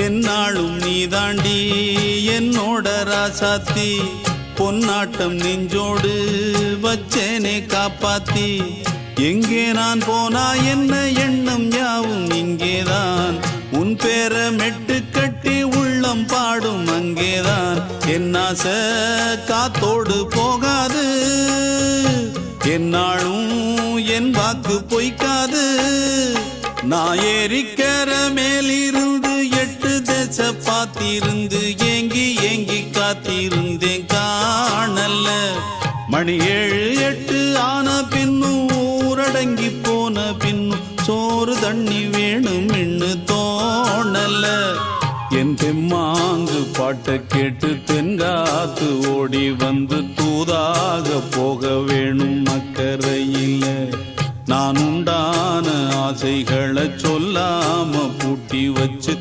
என்னாலும் நீதாண்டி என்னோட ராசாத்தி பொன்னாட்டம் நெஞ்சோடு வச்சேனே காப்பாத்தி எங்கே நான் போனா என்ன எண்ணம் யாவும் இங்கேதான் உன் பேர மெட்டு கட்டி உள்ளம் பாடும் அங்கேதான் என் ஆசை காத்தோடு போகாது என்னாலும் என் வாக்கு பொய்க்காது நான் ஏறிக்கிற மேலிருந்து 8 தேச பார்த்திருந்து ஏங்கி ஏங்கி காத்திருந்தேன் காணல மணி 7 8 ஆன பின்னும் ஊரடங்கி போன பின்னும் சோறு தண்ணி வேணும் என்று தோணல என் தெம்மாங்கு பாட்டை கேட்டு தென்காத்து ஓடி வந்து தூதாக போக வேணும் அக்கறையில் நான் உண்டான ஆசைகளை சொல்லாம பூட்டி வச்சு